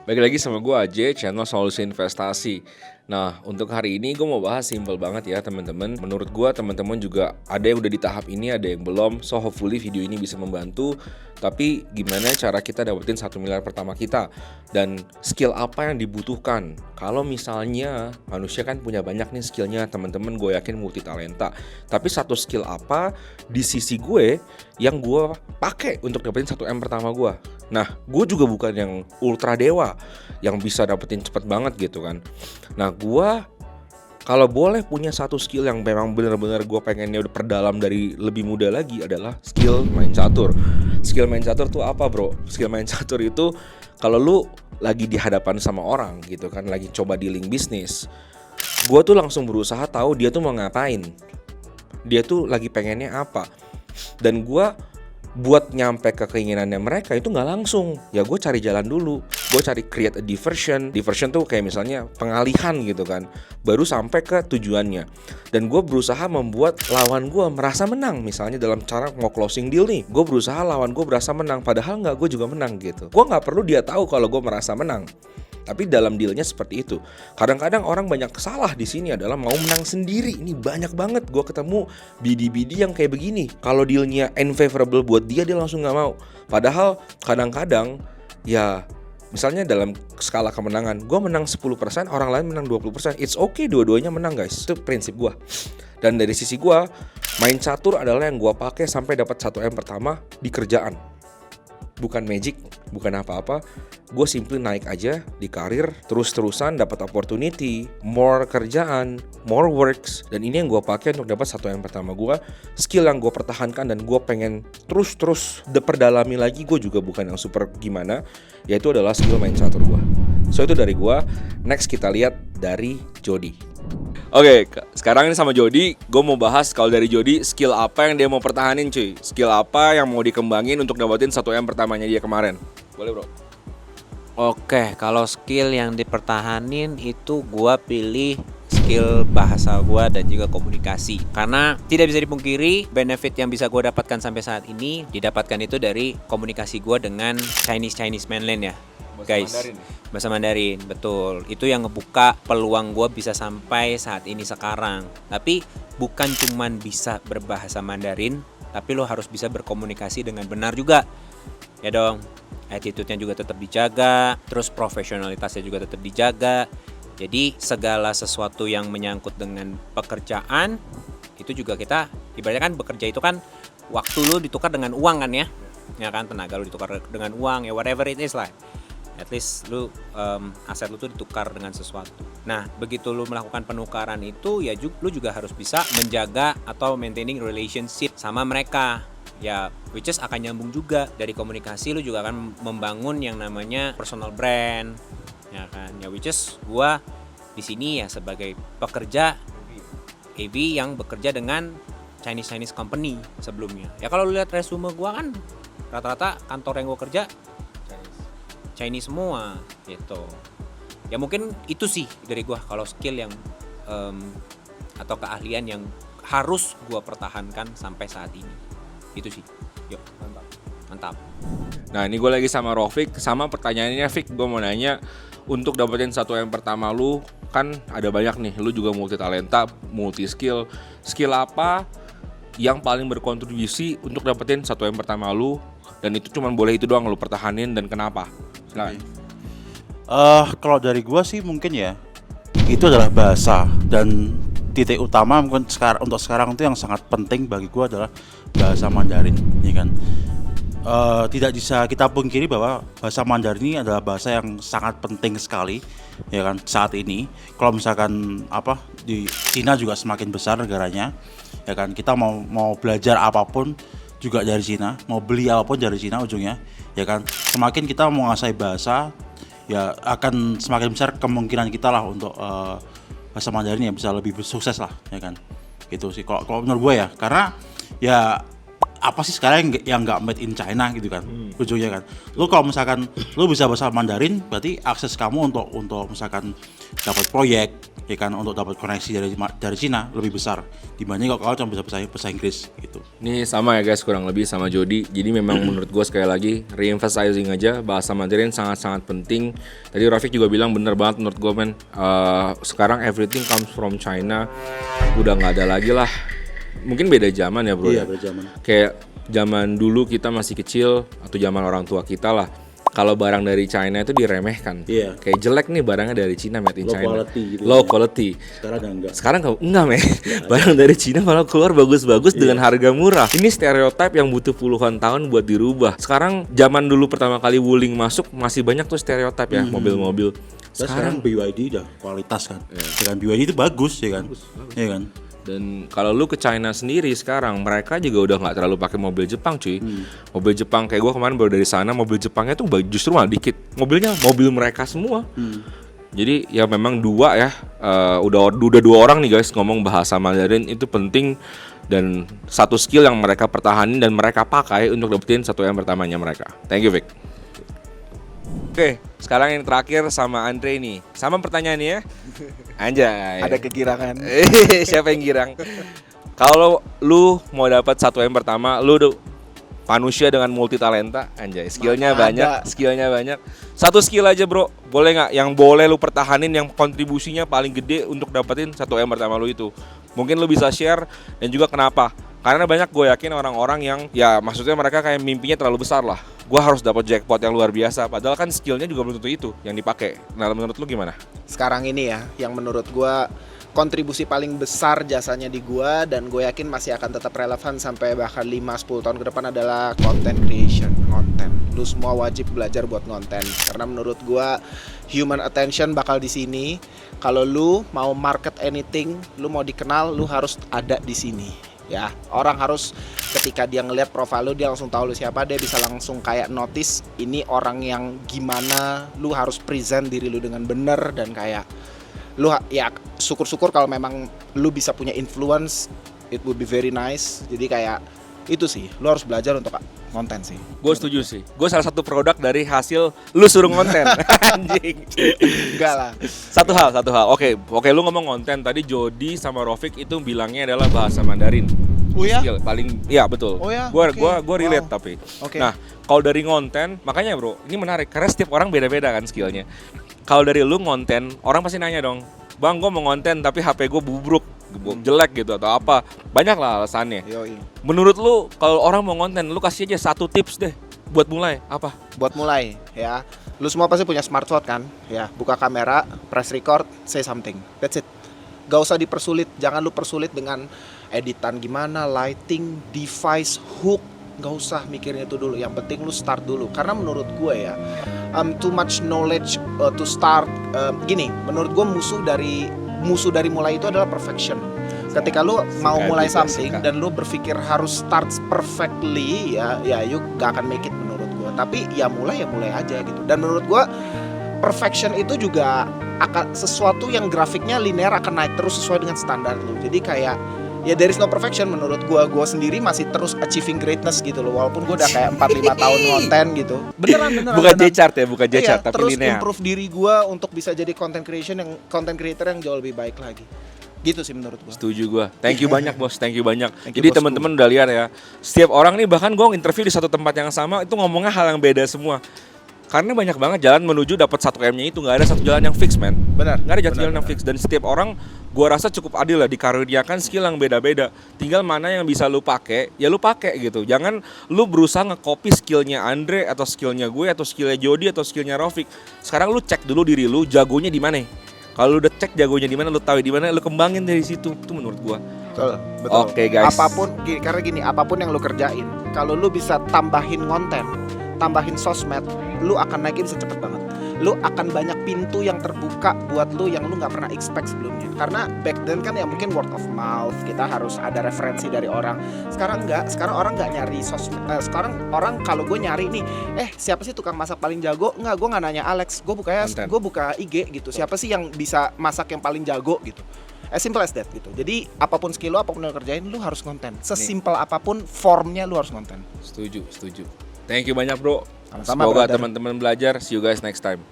Balik lagi sama gue Ajay, channel Solusi Investasi. Nah, untuk hari ini gue mau bahas simple banget ya teman-teman. Menurut gue teman-teman juga ada yang udah di tahap ini, ada yang belum. So hopefully video ini bisa membantu. Tapi gimana cara kita dapetin 1 miliar pertama kita? Dan skill apa yang dibutuhkan? Kalau misalnya manusia kan punya banyak nih skillnya, teman-teman gue yakin multi talenta. Tapi satu skill apa di sisi gue yang gue pakai untuk dapetin 1M pertama gue? Nah, gue juga bukan yang ultra dewa yang bisa dapetin cepet banget gitu kan. Nah, gue kalau boleh punya satu skill yang memang benar-benar gue pengennya udah perdalam dari lebih muda lagi adalah skill main catur. Skill main catur tuh apa bro? Skill main catur itu kalau lu lagi di hadapan sama orang gitu kan, lagi coba dealing bisnis, gue tuh langsung berusaha tahu dia tuh mau ngapain, dia tuh lagi pengennya apa. Dan gue buat nyampe ke keinginannya mereka itu nggak langsung, ya gue cari jalan dulu, gue cari create a diversion tuh kayak misalnya pengalihan gitu kan, baru sampai ke tujuannya. Dan gue berusaha membuat lawan gue merasa menang, misalnya dalam cara mau closing deal nih, gue berusaha lawan gue berasa menang, padahal nggak, gue juga menang gitu. Gue nggak perlu dia tahu kalau gue merasa menang, tapi dalam dealnya seperti itu. Kadang-kadang orang banyak salah di sini adalah mau menang sendiri. Ini banyak banget gue ketemu BD-BD yang kayak begini. Kalau dealnya unfavorable buat dia langsung nggak mau. Padahal kadang-kadang ya misalnya dalam skala kemenangan, gue menang 10%, orang lain menang 20%. It's okay, dua-duanya menang guys. Itu prinsip gue. Dan dari sisi gue, main catur adalah yang gue pakai sampai dapat 1M pertama di kerjaan. Bukan magic, bukan apa-apa. Gue simply naik aja di karir, terus-terusan dapat opportunity, more kerjaan, more works. Dan ini yang gue pakai untuk dapat 1M pertama gue. Skill yang gue pertahankan dan gue pengen terus deperdalami lagi. Gue juga bukan yang super gimana, yaitu adalah skill main catur gue. So itu dari gue. Next kita lihat dari Jody. Oke, sekarang ini sama Jody, gue mau bahas kalau dari Jody skill apa yang dia mau pertahanin cuy. Skill apa yang mau dikembangin untuk dapetin 1M pertamanya dia kemarin. Boleh bro? Oke, kalau skill yang dipertahanin itu gua pilih skill bahasa gua dan juga komunikasi. Karena tidak bisa dipungkiri benefit yang bisa gua dapatkan sampai saat ini didapatkan itu dari komunikasi gua dengan Chinese mainland ya. Guys, bahasa Mandarin, betul. Itu yang ngebuka peluang gue bisa sampai saat ini sekarang. Tapi bukan cuman bisa berbahasa Mandarin, tapi lo harus bisa berkomunikasi dengan benar juga. Ya dong, attitude-nya juga tetap dijaga, terus profesionalitasnya juga tetap dijaga. Jadi segala sesuatu yang menyangkut dengan pekerjaan, itu juga kita, ibaratnya kan bekerja itu kan waktu lo ditukar dengan uang kan ya. Ya kan, tenaga lo ditukar dengan uang, ya whatever it is lah. At least lu aset lu tuh ditukar dengan sesuatu. Nah, begitu lu melakukan penukaran itu ya lu juga harus bisa menjaga atau maintaining relationship sama mereka. Ya, which is akan nyambung juga dari komunikasi. Lu juga akan membangun yang namanya personal brand. Ya kan? Ya which is gua di sini ya sebagai pekerja AV yang bekerja dengan Chinese company sebelumnya. Ya kalau lu lihat resume gua kan rata-rata kantor yang gua kerja Chinese semua gitu. Ya mungkin itu sih dari gua kalau skill yang atau keahlian yang harus gua pertahankan sampai saat ini. Itu sih. Yuk, mantap. Nah ini gue lagi sama Rofik. Sama pertanyaannya Fik, gue mau nanya, untuk dapetin 1M pertama lu kan ada banyak nih, lu juga multi talenta, multi skill. Skill apa yang paling berkontribusi untuk dapetin 1M pertama lu? Dan itu cuma boleh itu doang lu pertahanin, dan kenapa? Silakan. Kalau dari gua sih mungkin ya itu adalah bahasa, dan titik utama mungkin untuk sekarang itu yang sangat penting bagi gua adalah bahasa Mandarin, ya kan. Tidak bisa kita pungkiri bahwa bahasa Mandarin ini adalah bahasa yang sangat penting sekali, ya kan, saat ini. Kalau misalkan di Cina juga semakin besar negaranya, ya kan, kita mau belajar apapun juga dari Cina, mau beli apapun dari Cina ujungnya, ya kan. Semakin kita menguasai bahasa, ya akan semakin besar kemungkinan kita lah untuk bahasa Mandarin ya bisa lebih sukses lah, ya kan. Gitu sih kalau menurut gue ya, karena ya apa sih sekarang yang nggak made in China gitu kan, ujungnya kan. Lu kalau misalkan lu bisa bahasa Mandarin, berarti akses kamu untuk misalkan dapat proyek, ya kan, untuk dapat koneksi dari Cina lebih besar dibanding kalau cuma bisa bahasa Inggris gitu. Ini sama ya guys, kurang lebih sama Jody. Jadi memang menurut gue sekali lagi re-emphasizing aja bahasa Mandarin sangat-sangat penting. Tadi Rafiq juga bilang bener banget menurut gue men. Sekarang everything comes from China. Udah nggak ada lagi lah. Mungkin beda zaman ya bro. Iya, beda zaman. Kayak zaman dulu kita masih kecil atau zaman orang tua kita lah. Kalau barang dari China itu diremehkan. Iya. Kayak jelek nih barangnya dari Cina, made in Low China. quality gitu. Low quality. Sekarang enggak. Sekarang enggak men. Barang dari Cina malah keluar bagus-bagus dengan harga murah. Ini stereotip yang butuh puluhan tahun buat dirubah. Sekarang zaman dulu pertama kali Wuling masuk masih banyak tuh stereotip ya, mobil-mobil. Sekarang BYD udah kualitas kan. Ya kan, BYD itu bagus ya kan. Iya kan. Dan kalau lu ke China sendiri sekarang, mereka juga udah nggak terlalu pakai mobil Jepang cuy. Mobil Jepang kayak gue kemarin baru dari sana, mobil Jepangnya tuh justru malah dikit. Mobilnya mobil mereka semua. Jadi ya memang dua ya, udah dua orang nih guys ngomong bahasa Mandarin itu penting. Dan satu skill yang mereka pertahanin dan mereka pakai untuk dapetin 1M pertamanya mereka. Thank you Vic. Oke, sekarang yang terakhir sama Andre nih. Sama pertanyaannya ya. Anjay. Ada kegirangan. Siapa yang girang? Kalau lu mau dapat 1M pertama, lu manusia dengan multi talenta, anjay. Skillnya banyak. Satu skill aja bro, boleh nggak? Yang boleh lu pertahanin, yang kontribusinya paling gede untuk dapetin 1M pertama lu itu. Mungkin lu bisa share dan juga kenapa? Karena banyak gue yakin orang-orang yang ya maksudnya mereka kayak mimpinya terlalu besar lah. Gue harus dapat jackpot yang luar biasa. Padahal kan skillnya juga belum tentu itu yang dipakai. Nah menurut lu gimana? Sekarang ini ya, yang menurut gua kontribusi paling besar jasanya di gua dan gue yakin masih akan tetap relevan sampai bahkan 5-10 tahun ke depan adalah content creation, konten. Lu semua wajib belajar buat konten karena menurut gua human attention bakal di sini. Kalau lu mau market anything, lu mau dikenal, lu harus ada di sini. Ya, orang harus ketika dia ngelihat profil lu dia langsung tahu lu siapa, dia bisa langsung kayak notice ini orang yang gimana, lu harus present diri lu dengan bener dan kayak lu ya syukur-syukur kalau memang lu bisa punya influence, it would be very nice. Jadi kayak itu sih, lu harus belajar untuk konten sih. Gue setuju sih. Gue salah satu produk dari hasil lu suruh konten. Anjing. Enggak lah. Satu hal. Oke, lu ngomong konten tadi Jody sama Rafiq itu bilangnya adalah bahasa Mandarin. Oh ya? Skill paling iya betul. Oh ya? Gua relate Wow. tapi. Oke. Nah, kalau dari konten, makanya bro, ini menarik karena setiap orang beda-beda kan skillnya. Kalau dari lu konten, orang pasti nanya dong, "Bang, gue mau konten tapi HP gue bubruk, jelek gitu atau apa." Banyak lah alasannya. Yoi. Menurut lu kalau orang mau konten, lu kasih aja satu tips deh buat mulai, apa? Buat mulai ya, lu semua pasti punya smartphone kan? Ya, buka kamera, press record, say something. That's it. Gak usah dipersulit, jangan lu persulit dengan editan gimana, lighting, device, hook. Gak usah mikirin itu dulu. Yang penting lu start dulu. Karena menurut gue ya, too much knowledge to start. Gini, menurut gue musuh dari mulai itu adalah perfection. Ketika lu mau mulai something dan lu berpikir harus start perfectly, ya you gak akan make it menurut gue. Tapi ya mulai aja gitu. Dan menurut gue perfection itu juga akan sesuatu yang grafiknya linear akan naik terus sesuai dengan standar lu. Jadi kayak ya there is no perfection menurut gue sendiri masih terus achieving greatness gitu loh. Walaupun gue udah kayak 4-5 tahun konten gitu. Beneran. Bukan J-chart ya, bukan J-chart tapi terus linear. improve diri gue untuk bisa jadi content creator yang jauh lebih baik lagi. Gitu sih menurut gue. Setuju gue. Thank you banyak bos, thank you banyak. Thank you, Jadi bosku. teman-teman udah lihat ya. Setiap orang nih bahkan gue interview di satu tempat yang sama itu ngomongnya hal yang beda semua. Karena banyak banget jalan menuju dapat 1M-nya itu, nggak ada satu jalan yang fix man. Benar. Nggak ada jalan yang fix dan setiap orang gua rasa cukup adil lah dikaruniakan skill yang beda-beda. Tinggal mana yang bisa lu pakai, ya lu pakai gitu. Jangan lu berusaha nge-copy skillnya Andre atau skillnya gue atau skillnya Jody atau skillnya Rafiq. Sekarang lu cek dulu diri lu jagonya di mana. Kalau lu udah cek jagonya di mana, lu tahu di mana, lu kembangin dari situ. Itu menurut gua. Betul. Oke, guys. Apapun yang lu kerjain, kalau lu bisa tambahin konten, tambahin sosmed, lu akan naikin secepat banget. Lu akan banyak pintu yang terbuka buat lu yang lu nggak pernah expect sebelumnya. Karena back then kan ya mungkin word of mouth, kita harus ada referensi dari orang. Sekarang enggak, sekarang orang nggak nyari sosmed. Sekarang orang kalau gue nyari nih, siapa sih tukang masak paling jago? Enggak, gue nggak nanya Alex, gue buka IG gitu. Siapa sih yang bisa masak yang paling jago gitu? As simple as that gitu. Jadi apapun skill lo, apapun yang lo kerjain, lo harus konten. Sesimpel apapun formnya lo harus konten. Setuju. Thank you banyak bro. Sama-sama, Semoga brother. teman-teman belajar. See you guys next time.